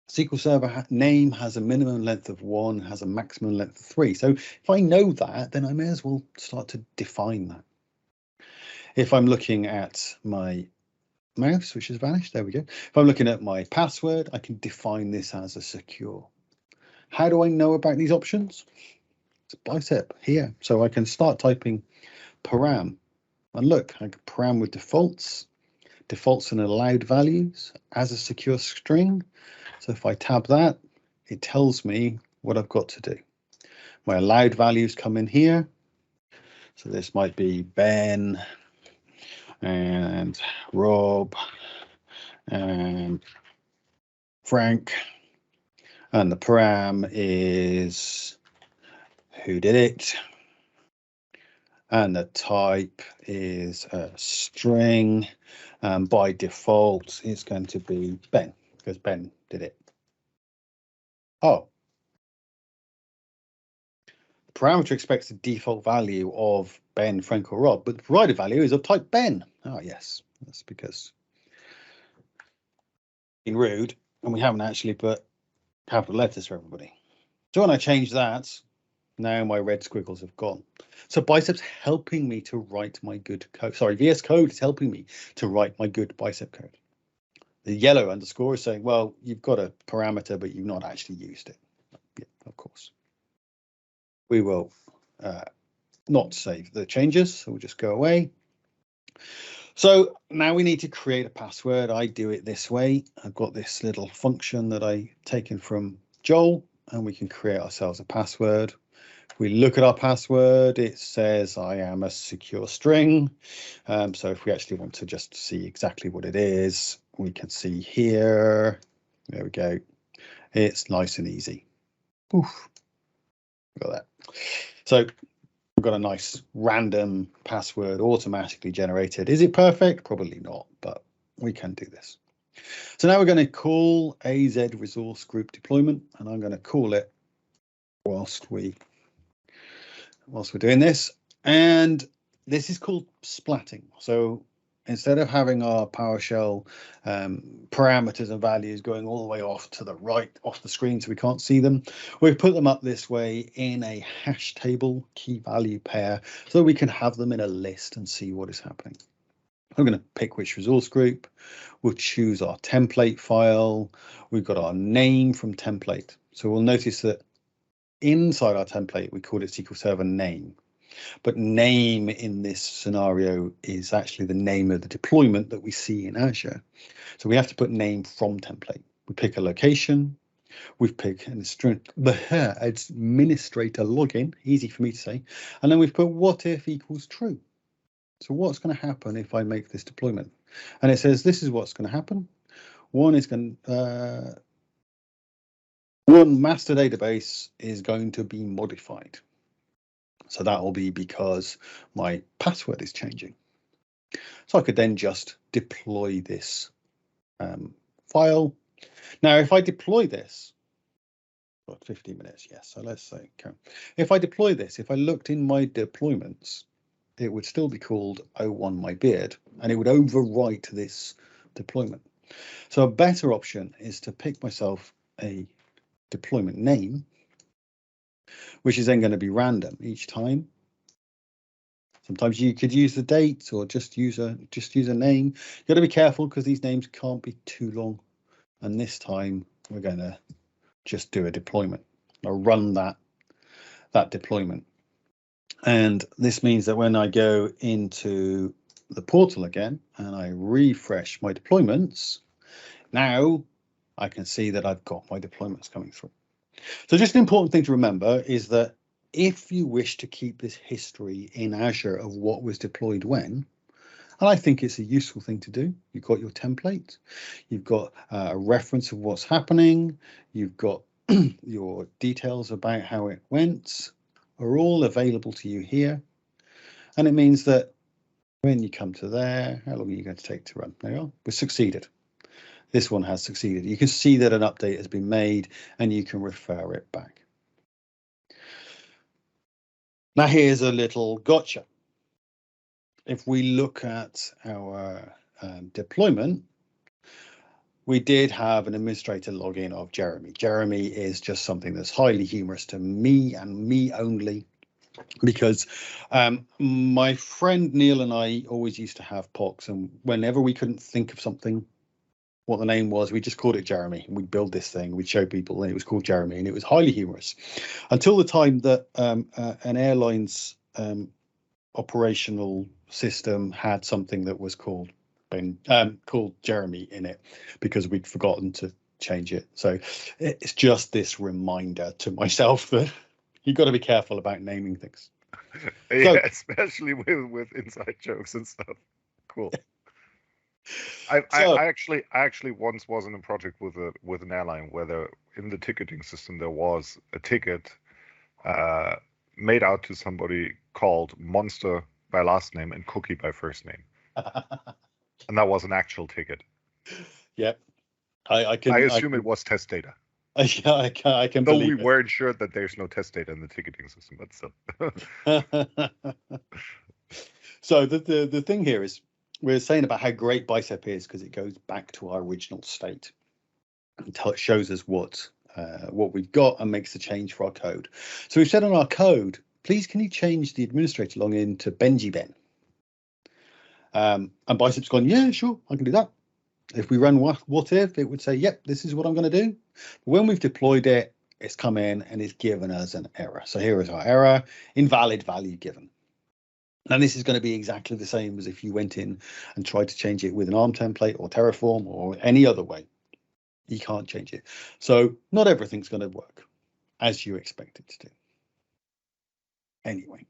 [SPEAKER 1] SQL Server name has a minimum length of 1, has a maximum length of 3. So if I know that, then I may as well start to define that. If I'm looking at my mouse, which has vanished, there we go. If I'm looking at my password, I can define this as a secure. How do I know about these options? It's Bicep here. So I can start typing param. And look, I can param with defaults and allowed values as a secure string. So if I tab that, it tells me what I've got to do. My allowed values come in here. So this might be Ben and Rob and Frank. And the param is who did it. And the type is a string. By default, it's going to be Ben, because Ben did it. Oh. The parameter expects the default value of Ben, Frank, or Rob, but the provided value is of type Ben. Oh, yes, that's because being rude, and we haven't actually put capital letters for everybody. So when I change that, now my red squiggles have gone. So Bicep's helping me to write my good code. Sorry, VS Code is helping me to write my good Bicep code. The yellow underscore is saying, well, you've got a parameter, but you've not actually used it. Yeah, of course. We will not save the changes, so we'll just go away. So now we need to create a password. I do it this way. I've got this little function that I taken from Joel, and we can create ourselves a password. If we look at our password, it says I am a secure string. So if we actually want to just see exactly what it is, we can see here. There we go. It's nice and easy. Oof. Got that. So we've got a nice random password automatically generated. Is it perfect? Probably not, but we can do this. So now we're going to call AZ resource group deployment, and I'm going to call it whilst we're doing this. And this is called splatting. So instead of having our PowerShell parameters and values going all the way off to the right off the screen so we can't see them, we've put them up this way in a hash table key value pair so we can have them in a list and see what is happening. I'm going to pick which resource group. We'll choose our template file. We've got our name from template. So we'll notice that inside our template, we called it SQL Server name. But name in this scenario is actually the name of the deployment that we see in Azure. So we have to put name from template. We pick a location. We've picked an administrator login, easy for me to say. And then we've put what if equals true. So what's going to happen if I make this deployment? And it says this is what's going to happen. One master database is going to be modified. So that will be because my password is changing. So I could then just deploy this file. Now, if I deploy this, got 15 minutes, yes. So let's say, if I deploy this, if I looked in my deployments, it would still be called 01 my beard, and it would overwrite this deployment. So a better option is to pick myself a deployment name, which is then going to be random each time. Sometimes you could use the date or just use a name. You've got to be careful because these names can't be too long. And this time we're going to just do a deployment. I'll run that deployment. And this means that when I go into the portal again and I refresh my deployments, now I can see that I've got my deployments coming through. So just an important thing to remember is that if you wish to keep this history in Azure of what was deployed when, and I think it's a useful thing to do. You've got your template, you've got a reference of what's happening, you've got your details about how it went, are all available to you here. And it means that when you come to there, how long are you going to take to run? There you are. We've succeeded. This one has succeeded. You can see that an update has been made and you can refer it back. Now here's a little gotcha. If we look at our deployment, we did have an administrator login of Jeremy. Jeremy is just something that's highly humorous to me and me only, because my friend Neil and I always used to have POCs, and whenever we couldn't think of something, what the name was, we just called it Jeremy, and we'd build this thing, we'd show people, and it was called Jeremy, and it was highly humorous until the time that an airline's operational system had something that was called Jeremy in it, because we'd forgotten to change it. So it's just this reminder to myself that you've got to be careful about naming things.
[SPEAKER 2] Yeah, so, especially with inside jokes and stuff. Cool. I actually once was in a project with an airline where in the ticketing system there was a ticket made out to somebody called Monster by last name and Cookie by first name. And that was an actual ticket.
[SPEAKER 1] Yep.
[SPEAKER 2] I assume it was test data.
[SPEAKER 1] I can
[SPEAKER 2] Though
[SPEAKER 1] believe
[SPEAKER 2] we weren't sure that there's no test data in the ticketing system, but still.
[SPEAKER 1] So the thing here is we're saying about how great Bicep is because it goes back to our original state. It shows us what we've got and makes the change for our code. So we've said on our code, please can you change the administrator login to Benji Ben? And Bicep's gone, yeah, sure, I can do that. If we run what if, it would say, yep, this is what I'm going to do. But when we've deployed it, it's come in and it's given us an error. So here is our error, invalid value given. And this is going to be exactly the same as if you went in and tried to change it with an ARM template or Terraform or any other way. You can't change it. So not everything's going to work as you expect it to do. Anyway,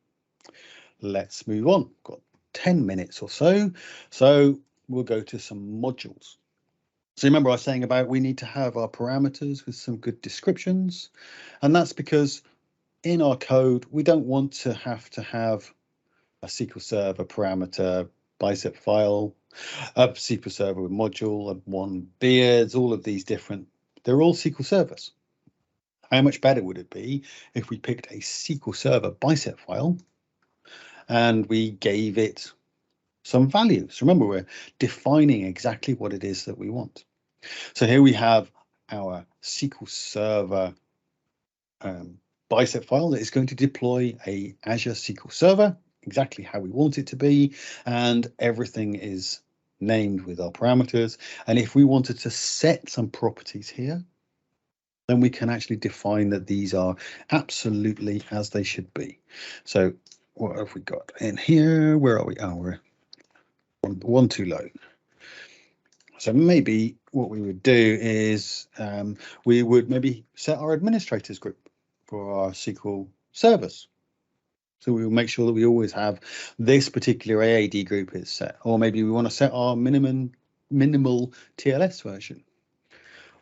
[SPEAKER 1] let's move on. Got 10 minutes or so. So we'll go to some modules. So remember I was saying about we need to have our parameters with some good descriptions. And that's because in our code, we don't want to have a SQL Server parameter Bicep file, a SQL Server with module, and one beards, all of these different, they're all SQL servers. How much better would it be if we picked a SQL Server Bicep file and we gave it some values? Remember, we're defining exactly what it is that we want. So here we have our SQL Server Bicep file that is going to deploy a Azure SQL Server, exactly how we want it to be, and everything is named with our parameters. And if we wanted to set some properties here, then we can actually define that these are absolutely as they should be. So what have we got in here? Where are we? Oh, we're one too low. So maybe what we would do is we would maybe set our administrators group for our SQL servers. So we will make sure that we always have this particular AAD group is set, or maybe we want to set our minimal TLS version,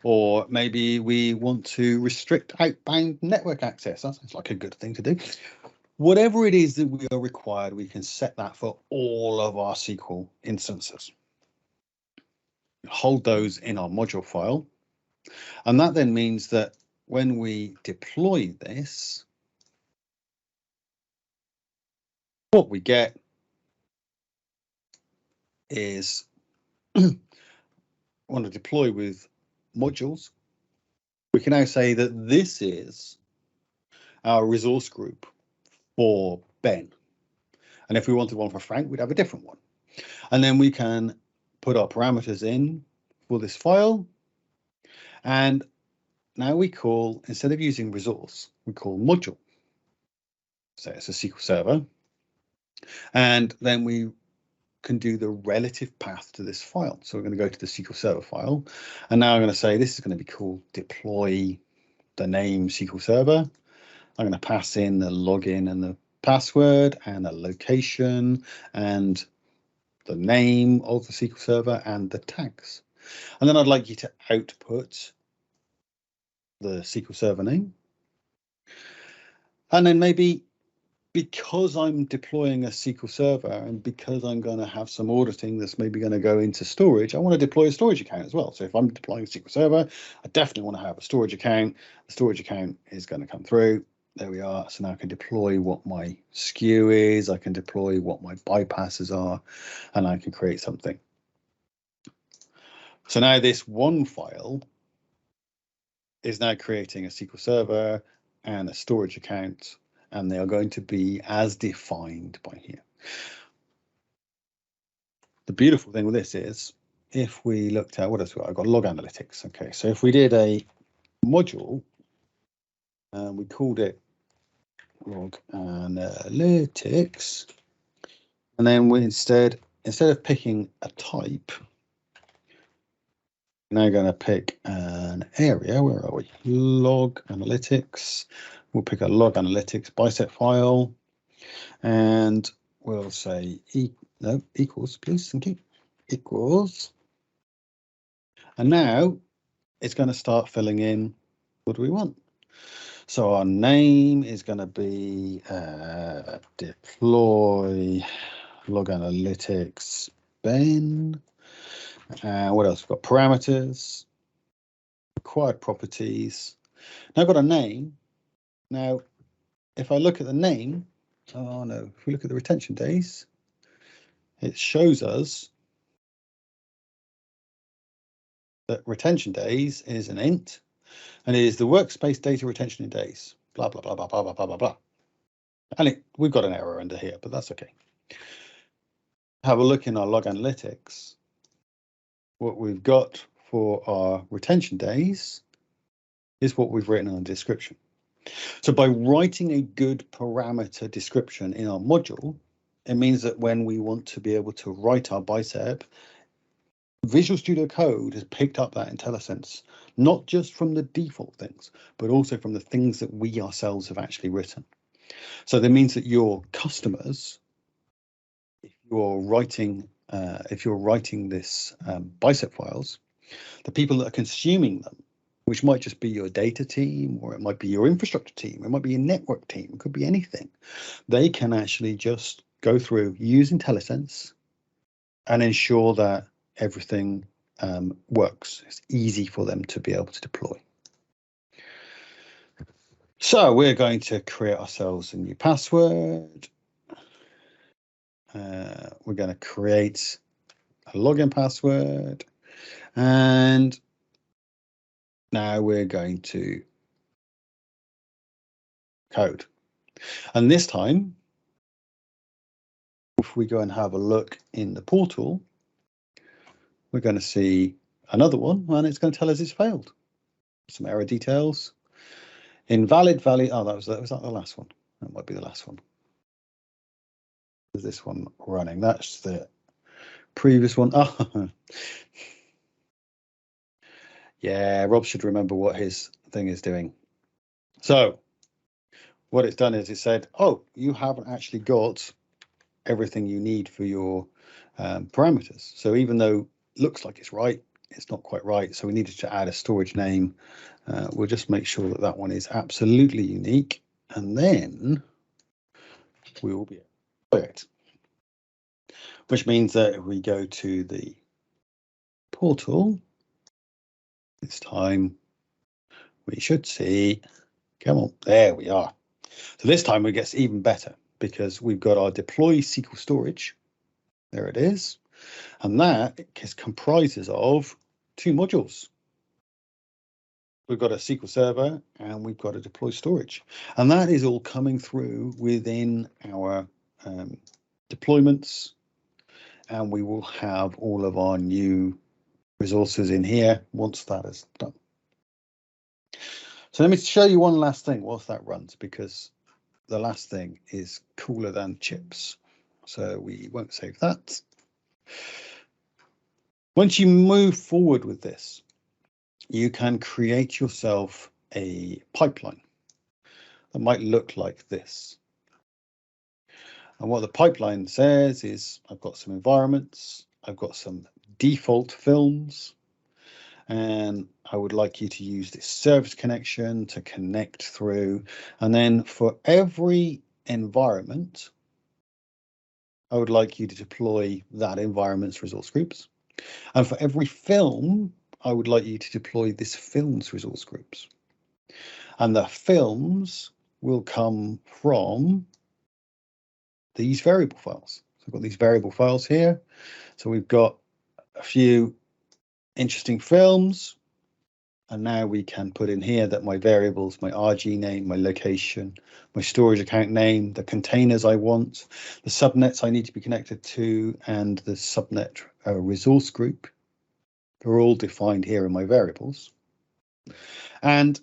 [SPEAKER 1] or maybe we want to restrict outbound network access. That sounds like a good thing to do. Whatever it is that we are required, we can set that for all of our SQL instances. Hold those in our module file. And that then means that when we deploy this, what we get is want to deploy with modules. We can now say that this is our resource group for Ben. And if we wanted one for Frank, we'd have a different one. And then we can put our parameters in for this file. And now we call, instead of using resource, we call module. So it's a SQL Server. And then we can do the relative path to this file. So we're going to go to the SQL Server file. And now I'm going to say this is going to be called deploy the name SQL Server. I'm going to pass in the login and the password and a location and the name of the SQL Server and the tags. And then I'd like you to output the SQL Server name. And then maybe because I'm deploying a SQL Server and because I'm going to have some auditing that's maybe going to go into storage, I want to deploy a storage account as well. So if I'm deploying a SQL Server, I definitely want to have a storage account. The storage account is going to come through. There we are. So now I can deploy what my SKU is. I can deploy what my bypasses are, and I can create something. So now this one file is now creating a SQL Server and a storage account, and they are going to be as defined by here. The beautiful thing with this is if we looked at what else I've got log analytics. Okay, so if we did a module and we called it log analytics, and then we instead of picking a type, we're now going to pick an area. Where are we? Log analytics. We'll pick a log analytics bicep file, and we'll say equals, please, thank you, equals. And now it's going to start filling in what do we want. So our name is going to be deploy log analytics Ben. What else? We've got parameters, required properties. Now I've got a name. Now, if I look at the name, oh no, if we look at the retention days, it shows us that retention days is an int, and it is the workspace data retention in days, blah, blah, blah, blah, blah, blah, blah, blah, blah. And we've got an error under here, but that's okay. Have a look in our log analytics. What we've got for our retention days is what we've written in the description. So by writing a good parameter description in our module, it means that when we want to be able to write our bicep, Visual Studio Code has picked up that IntelliSense, not just from the default things, but also from the things that we ourselves have actually written. So that means that your customers, if you're writing this bicep files, the people that are consuming them, which might just be your data team, or it might be your infrastructure team, it might be your network team, it could be anything, they can actually just go through, use IntelliSense, and ensure that everything works. It's easy for them to be able to deploy. So we're going to create ourselves a new password. We're going to create a login password, and now we're going to code. And this time, if we go and have a look in the portal, we're going to see another one, and it's going to tell us it's failed. Some error details. Invalid value. Oh, was that the last one? That might be the last one. Is this one running? That's the previous one. Oh, yeah, Rob should remember what his thing is doing. So what it's done is it said, oh, you haven't actually got everything you need for your parameters. So even though it looks like it's right, it's not quite right. So we needed to add a storage name. We'll just make sure that that one is absolutely unique, and then we will be able to do it. Which means that if we go to the portal, this time we should see, come on, there we are. So this time it gets even better because we've got our deploy SQL storage. There it is. And that comprises of two modules. We've got a SQL Server and we've got a deploy storage. And that is all coming through within our deployments. And we will have all of our new resources in here once that is done. So let me show you one last thing whilst that runs, because the last thing is cooler than chips. So we won't save that. Once you move forward with this, you can create yourself a pipeline that might look like this. And what the pipeline says is I've got some environments, I've got some default films, and I would like you to use this service connection to connect through. And then for every environment, I would like you to deploy that environment's resource groups. And for every film, I would like you to deploy this film's resource groups. And the films will come from these variable files. So I've got these variable files here. So we've got a few interesting films. And now we can put in here that my variables, my RG name, my location, my storage account name, the containers I want, the subnets I need to be connected to, and the subnet resource group. They're all defined here in my variables. And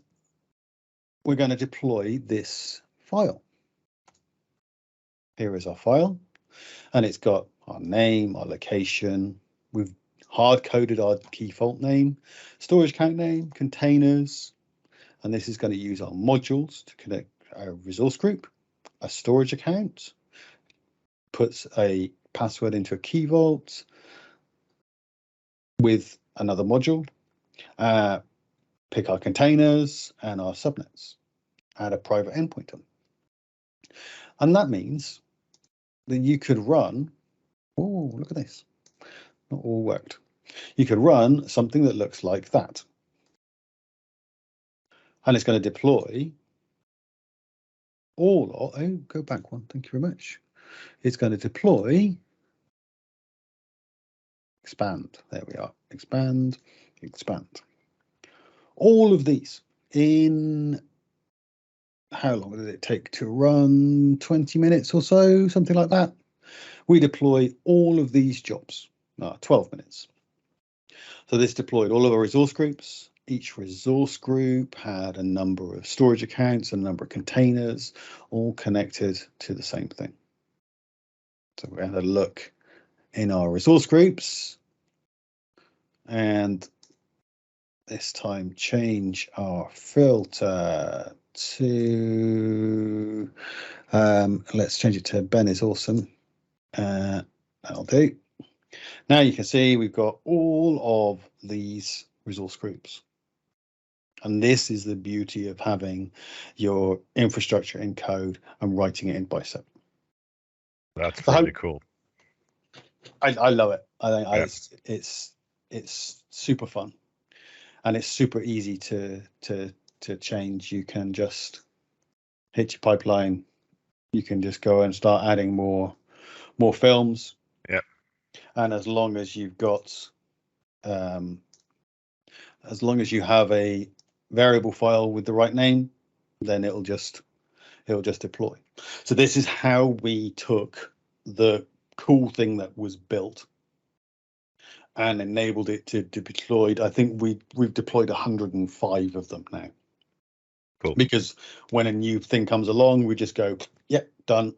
[SPEAKER 1] we're going to deploy this file. Here is our file, and it's got our name, our location. We've hard-coded our key vault name, storage account name, containers, and this is going to use our modules to connect a resource group, a storage account, puts a password into a key vault with another module, pick our containers and our subnets, add a private endpoint to them. And that means that you could run, oh, look at this, not all worked. You could run something that looks like that. And it's going to deploy all, oh, go back one, thank you very much. It's going to deploy, expand, there we are, expand, expand. All of these in, how long did it take to run? 20 minutes or so, something like that. We deploy all of these jobs, 12 minutes. So this deployed all of our resource groups. Each resource group had a number of storage accounts and a number of containers, all connected to the same thing. So we're going to look in our resource groups and this time change our filter to, let's change it to Ben is awesome. That'll do. Now you can see we've got all of these resource groups. And this is the beauty of having your infrastructure in code and writing it in Bicep.
[SPEAKER 2] That's really cool.
[SPEAKER 1] I love it. I think it's super fun, and it's super easy to change. You can just hit your pipeline. You can just go and start adding more films.
[SPEAKER 2] Yeah.
[SPEAKER 1] And as long as you've got, as long as you have a variable file with the right name, then it'll just deploy. So this is how we took the cool thing that was built and enabled it to be deployed. I think we've deployed 105 of them now.
[SPEAKER 2] Cool.
[SPEAKER 1] Because when a new thing comes along, we just go, yep, done.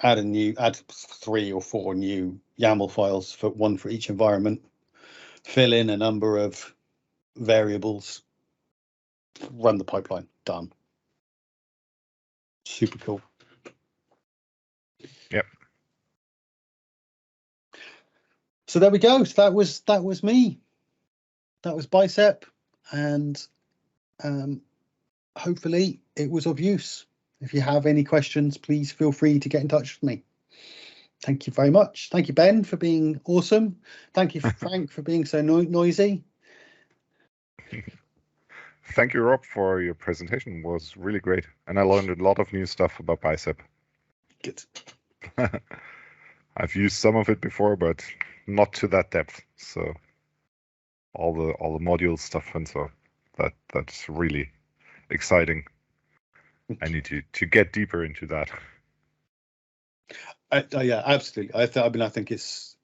[SPEAKER 1] Add 3 or 4 new YAML files, one for each environment. Fill in a number of variables. Run the pipeline. Done. Super cool.
[SPEAKER 2] Yep.
[SPEAKER 1] So there we go. So that was me. That was Bicep, and hopefully it was of use. If you have any questions, please feel free to get in touch with me. Thank you very much. Thank you, Ben, for being awesome. Thank you, Frank, for being so noisy.
[SPEAKER 2] Thank you, Rob, for your presentation. It was really great. And I learned a lot of new stuff about Bicep.
[SPEAKER 1] Good.
[SPEAKER 2] I've used some of it before, but not to that depth. So all the module stuff and so that's really exciting. I need to get deeper into that.
[SPEAKER 1] Yeah, absolutely. I think it's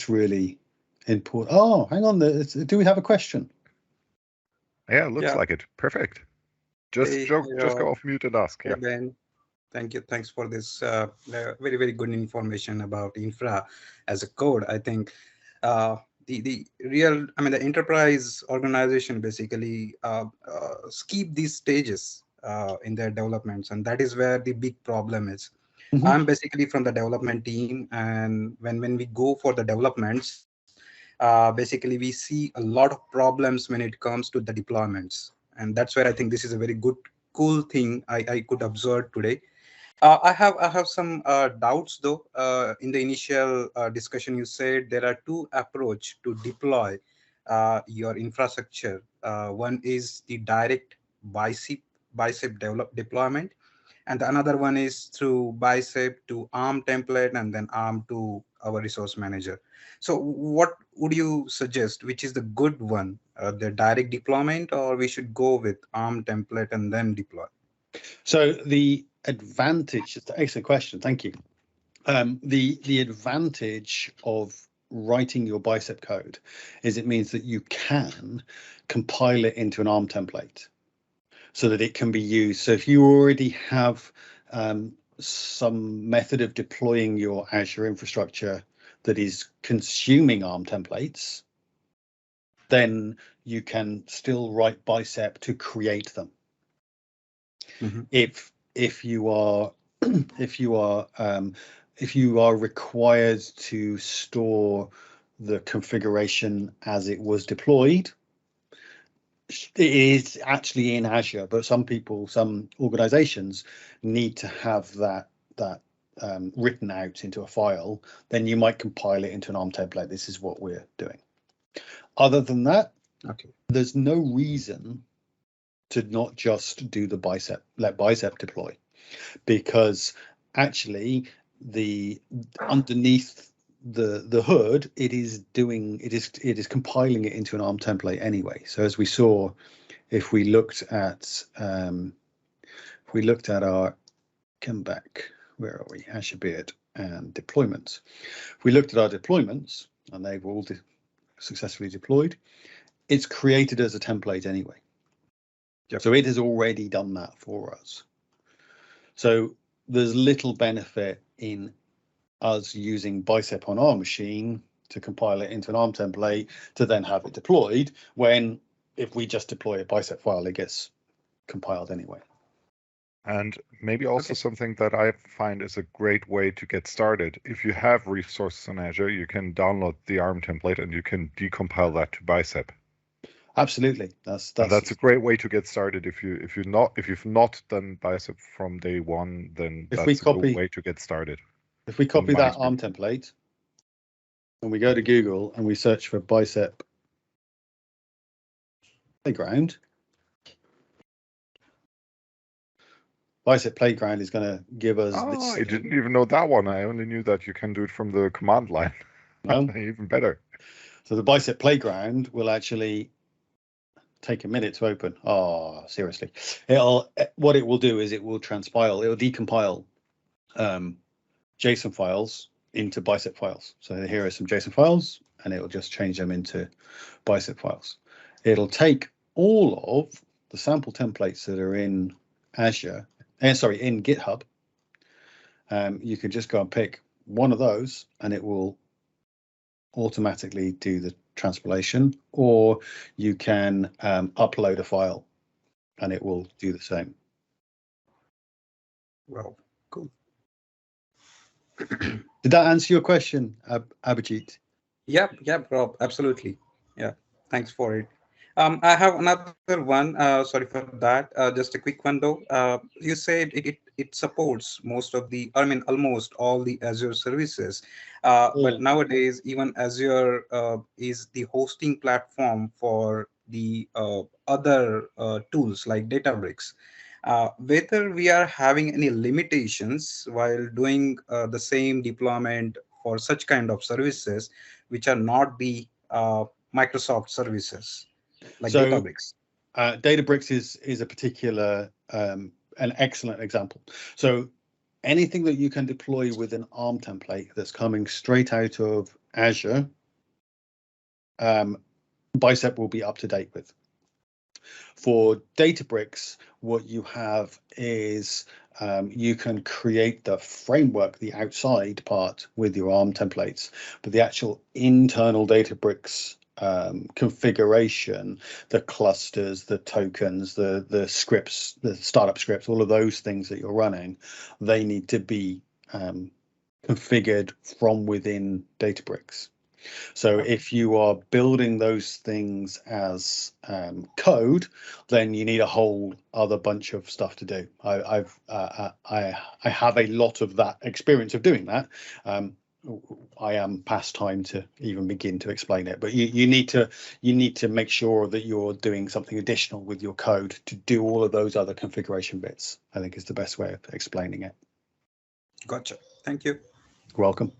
[SPEAKER 1] really important. Oh, hang on. Do we have a question?
[SPEAKER 2] Yeah, it looks like it. Perfect. Just go off mute and ask.
[SPEAKER 3] Hey, Ben. Thank you. Thanks for this very, very good information about infra as a code. I think the real, I mean, the enterprise organization basically skip these stages in their developments, and that is where the big problem is.
[SPEAKER 1] Mhm.
[SPEAKER 3] I'm basically from the development team, and when we go for the developments, basically we see a lot of problems when it comes to the deployments, and that's where I think this is a very good, cool thing I could observe today. I have some doubts though. In the initial discussion, you said there are two approach to deploy your infrastructure. One is the direct bicep deployment, and the another one is through bicep to arm template and then arm to our resource manager. So what would you suggest, which is the good one, the direct deployment, or we should go with arm template and then deploy?
[SPEAKER 1] So the advantage, it's an excellent question, thank you. The advantage of writing your bicep code is it means that you can compile it into an ARM template so that it can be used. So if you already have some method of deploying your Azure infrastructure that is consuming ARM templates, then you can still write bicep to create them.
[SPEAKER 3] Mm-hmm.
[SPEAKER 1] If you are if you are required to store the configuration as it was deployed, it is actually in Azure, but some organizations need to have that written out into a file. Then you might compile it into an ARM template. This is what we're doing. Other than that,
[SPEAKER 3] Okay.
[SPEAKER 1] there's no reason to not just do the bicep, let bicep deploy, because actually the underneath the hood, it is compiling it into an ARM template anyway. So as we saw, if we looked at our, come back, where are we, Azure Beard and deployments. If we looked at our deployments and they've all successfully deployed, it's created as a template anyway.
[SPEAKER 3] Yep.
[SPEAKER 1] So it has already done that for us. So there's little benefit in us using bicep on our machine to compile it into an ARM template to then have it deployed, when if we just deploy a bicep file, it gets compiled anyway.
[SPEAKER 2] And maybe also something that I find is a great way to get started. If you have resources in Azure, you can download the ARM template and you can decompile that to bicep.
[SPEAKER 1] Absolutely, that's
[SPEAKER 2] a great way to get started. If you've not done bicep from day one, then that's a good way to get started.
[SPEAKER 1] If we copy that ARM template and we go to Google and we search for bicep playground, bicep playground is going to give us this.
[SPEAKER 2] I didn't even know that one. I only knew that you can do it from the command line. Even better.
[SPEAKER 1] So the bicep playground will actually take a minute to open. Oh, seriously. What it will do is it will decompile JSON files into bicep files. So here are some JSON files and it will just change them into bicep files. It'll take all of the sample templates that are in Azure, in GitHub. You can just go and pick one of those and it will automatically do the transpilation, or you can upload a file and it will do the same.
[SPEAKER 3] Wow, cool.
[SPEAKER 1] Did that answer your question, Abhijit?
[SPEAKER 3] Yep, Rob, absolutely. Yeah, thanks for it. I have another one. Sorry for that. Just a quick one though. You said it supports most of the, I mean, almost all the Azure services. But nowadays, even Azure is the hosting platform for the other tools like Databricks. Whether we are having any limitations while doing the same deployment for such kind of services, which are not the Microsoft services like Databricks.
[SPEAKER 1] Databricks is a particular, an excellent example. So anything that you can deploy with an ARM template that's coming straight out of Azure, Bicep will be up to date with. For Databricks, what you have is you can create the framework, the outside part with your ARM templates, but the actual internal Databricks configuration, the clusters, the tokens, the scripts, the startup scripts, all of those things that you're running, they need to be configured from within Databricks. So if you are building those things as code, then you need a whole other bunch of stuff to do. I have a lot of that experience of doing that. I am past time to even begin to explain it, but you need to make sure that you're doing something additional with your code to do all of those other configuration bits. I think is the best way of explaining it.
[SPEAKER 3] Gotcha. Thank you.
[SPEAKER 1] You're welcome.